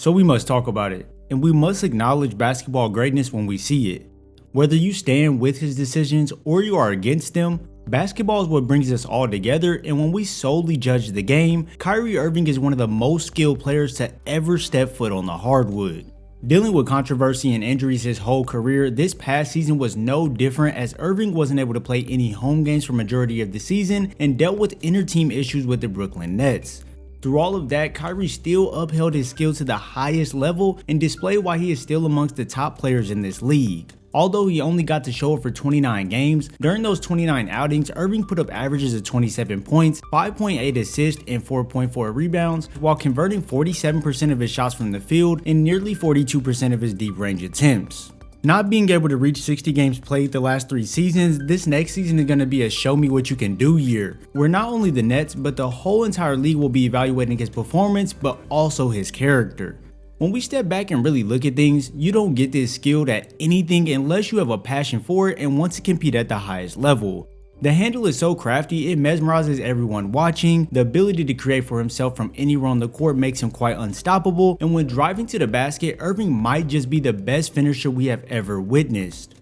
So we must talk about it, and we must acknowledge basketball greatness when we see it. Whether you stand with his decisions or you are against them, basketball is what brings us all together, and when we solely judge the game, Kyrie Irving is one of the most skilled players to ever step foot on the hardwood. Dealing with controversy and injuries his whole career, this past season was no different as Irving wasn't able to play any home games for majority of the season and dealt with inter-team issues with the Brooklyn Nets. Through all of that, Kyrie still upheld his skill to the highest level and displayed why he is still amongst the top players in this league. Although he only got to show up for 29 games, during those 29 outings, Irving put up averages of 27 points, 5.8 assists, and 4.4 rebounds, while converting 47% of his shots from the field and nearly 42% of his deep range attempts. Not being able to reach 60 games played the last 3 seasons, this next season is going to be a show me what you can do year, where not only the Nets, but the whole entire league will be evaluating his performance, but also his character. When we step back and really look at things, you don't get this skilled at anything unless you have a passion for it and want to compete at the highest level. The handle is so crafty, it mesmerizes everyone watching. The ability to create for himself from anywhere on the court makes him quite unstoppable, and when driving to the basket, Irving might just be the best finisher we have ever witnessed.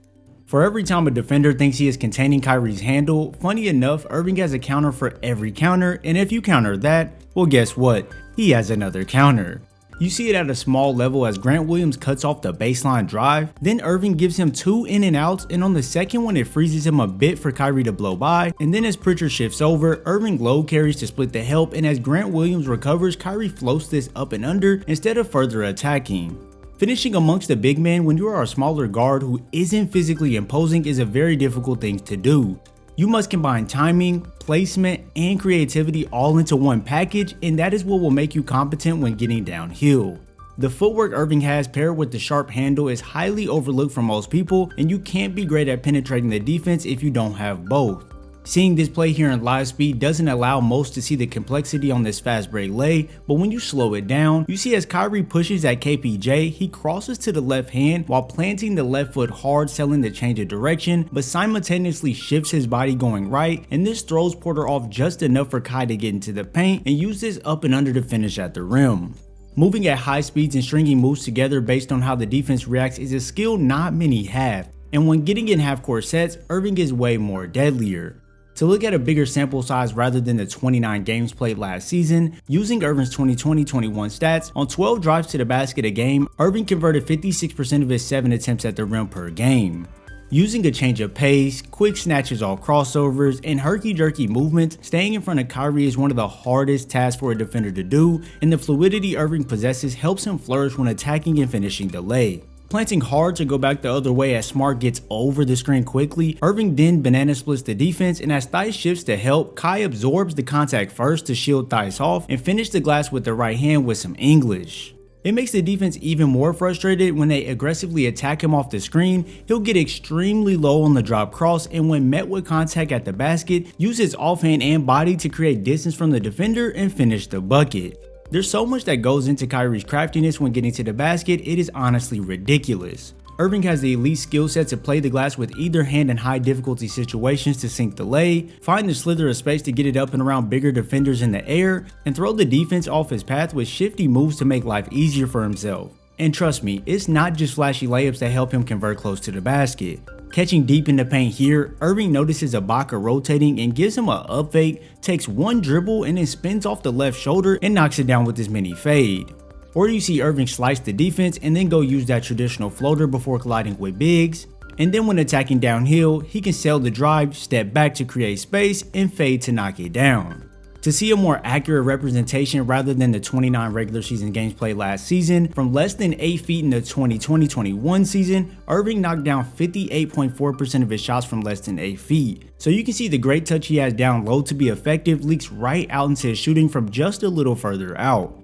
For every time a defender thinks he is containing Kyrie's handle, funny enough, Irving has a counter for every counter, and if you counter that, well guess what? He has another counter. You see it at a small level as Grant Williams cuts off the baseline drive, then Irving gives him 2 in and outs, and on the second one it freezes him a bit for Kyrie to blow by, and then as Pritchard shifts over, Irving low carries to split the help, and as Grant Williams recovers, Kyrie floats this up and under instead of further attacking. Finishing amongst the big men when you are a smaller guard who isn't physically imposing is a very difficult thing to do. You must combine timing, placement, and creativity all into one package, and that is what will make you competent when getting downhill. The footwork Irving has paired with the sharp handle is highly overlooked for most people, and you can't be great at penetrating the defense if you don't have both. Seeing this play here in live speed doesn't allow most to see the complexity on this fast break lay, but when you slow it down, you see as Kyrie pushes at KPJ, he crosses to the left hand while planting the left foot hard, selling the change of direction, but simultaneously shifts his body going right, and this throws Porter off just enough for Kai to get into the paint and use this up and under to finish at the rim. Moving at high speeds and stringing moves together based on how the defense reacts is a skill not many have, and when getting in half-court sets, Irving is way more deadlier. To look at a bigger sample size rather than the 29 games played last season, using Irving's 2020-21 stats, on 12 drives to the basket a game, Irving converted 56% of his 7 attempts at the rim per game. Using a change of pace, quick snatches off crossovers, and herky-jerky movements, staying in front of Kyrie is one of the hardest tasks for a defender to do, and the fluidity Irving possesses helps him flourish when attacking and finishing the lay. Planting hard to go back the other way as Smart gets over the screen quickly, Irving then banana splits the defense, and as Theis shifts to help, Kai absorbs the contact first to shield Theis off and finish the glass with the right hand with some English. It makes the defense even more frustrated when they aggressively attack him off the screen. He'll get extremely low on the drop cross, and when met with contact at the basket, use his offhand and body to create distance from the defender and finish the bucket. There's so much that goes into Kyrie's craftiness when getting to the basket, it is honestly ridiculous. Irving has the elite skill set to play the glass with either hand in high difficulty situations to sink the lay, find the slither of space to get it up and around bigger defenders in the air, and throw the defense off his path with shifty moves to make life easier for himself. And trust me, it's not just flashy layups that help him convert close to the basket. Catching deep in the paint here, Irving notices Ibaka rotating and gives him a up fake, takes one dribble and then spins off the left shoulder and knocks it down with his mini fade. Or you see Irving slice the defense and then go use that traditional floater before colliding with bigs. And then when attacking downhill, he can sail the drive, step back to create space, and fade to knock it down. To see a more accurate representation rather than the 29 regular season games played last season, from less than 8 feet in the 2020-21 season, Irving knocked down 58.4% of his shots from less than 8 feet. So you can see the great touch he has down low to be effective leaks right out into his shooting from just a little further out.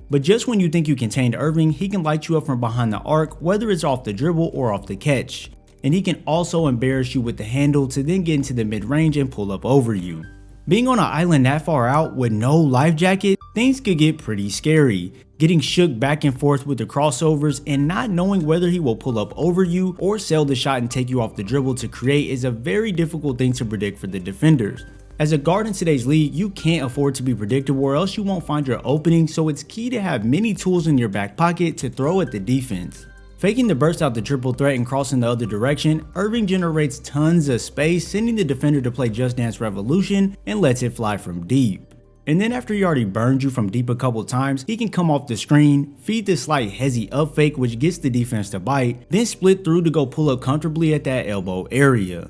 But just when you think you contained Irving, he can light you up from behind the arc, whether it's off the dribble or off the catch. And he can also embarrass you with the handle to then get into the mid-range and pull up over you. Being on an island that far out with no life jacket, things could get pretty scary. Getting shook back and forth with the crossovers and not knowing whether he will pull up over you or sell the shot and take you off the dribble to create is a very difficult thing to predict for the defenders. As a guard in today's league, you can't afford to be predictable or else you won't find your opening, so it's key to have many tools in your back pocket to throw at the defense. Faking the burst out the triple threat and crossing the other direction, Irving generates tons of space, sending the defender to play Just Dance Revolution and lets it fly from deep. And then after he already burned you from deep a couple times, he can come off the screen, feed the slight hezzy up fake which gets the defense to bite, then split through to go pull up comfortably at that elbow area.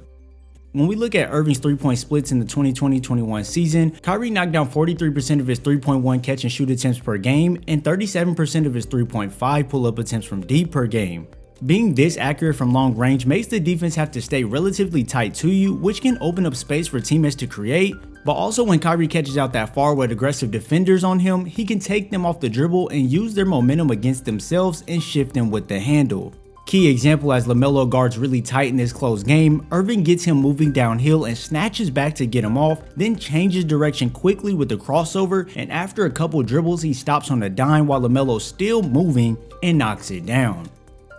When we look at Irving's 3-point splits in the 2020-21 season, Kyrie knocked down 43% of his 3.1 catch and shoot attempts per game and 37% of his 3.5 pull-up attempts from deep per game. Being this accurate from long range makes the defense have to stay relatively tight to you, which can open up space for teammates to create, but also when Kyrie catches out that far with aggressive defenders on him, he can take them off the dribble and use their momentum against themselves and shift them with the handle. Key example, as LaMelo guards really tight in this close game, Irving gets him moving downhill and snatches back to get him off, then changes direction quickly with the crossover, and after a couple dribbles he stops on a dime while LaMelo's still moving and knocks it down.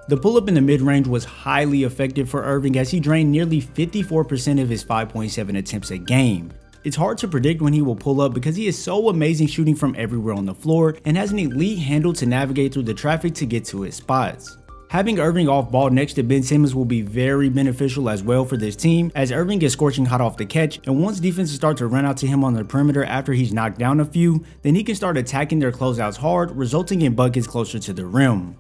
The pull-up in the mid-range was highly effective for Irving as he drained nearly 54% of his 5.7 attempts a game. It's hard to predict when he will pull up because he is so amazing shooting from everywhere on the floor and has an elite handle to navigate through the traffic to get to his spots. Having Irving off ball next to Ben Simmons will be very beneficial as well for this team, as Irving gets scorching hot off the catch, and once defenses start to run out to him on the perimeter after he's knocked down a few, then he can start attacking their closeouts hard, resulting in buckets closer to the rim.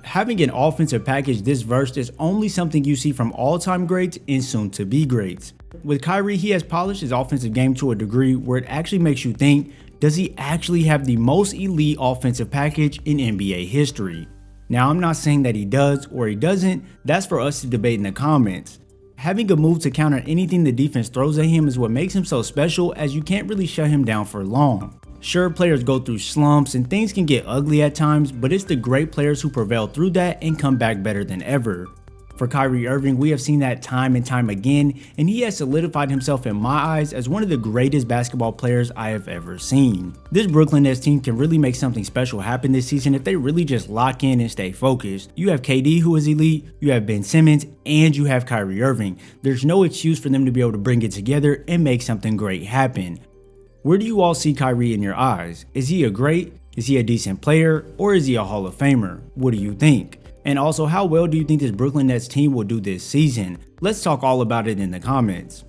Having an offensive package this versed is only something you see from all-time greats and soon-to-be greats. With Kyrie, he has polished his offensive game to a degree where it actually makes you think, does he actually have the most elite offensive package in NBA history? Now, I'm not saying that he does or he doesn't, that's for us to debate in the comments. Having a move to counter anything the defense throws at him is what makes him so special, as you can't really shut him down for long. Sure, players go through slumps and things can get ugly at times, but it's the great players who prevail through that and come back better than ever. For Kyrie Irving, we have seen that time and time again, and he has solidified himself in my eyes as one of the greatest basketball players I have ever seen. This Brooklyn Nets team can really make something special happen this season if they really just lock in and stay focused. You have KD, who is elite, you have Ben Simmons, and you have Kyrie Irving. There's no excuse for them to be able to bring it together and make something great happen. Where do you all see Kyrie in your eyes? Is he a great? Is he a decent player? Or is he a Hall of Famer? What do you think? And also, how well do you think this Brooklyn Nets team will do this season? Let's talk all about it in the comments.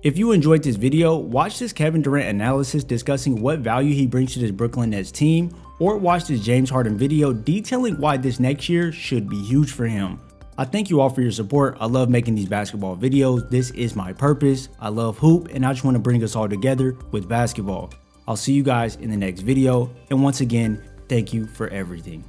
If you enjoyed this video, watch this Kevin Durant analysis discussing what value he brings to this Brooklyn Nets team, or watch this James Harden video detailing why this next year should be huge for him. I thank you all for your support. I love making these basketball videos. This is my purpose. I love hoop, and I just want to bring us all together with basketball. I'll see you guys in the next video, and once again, thank you for everything.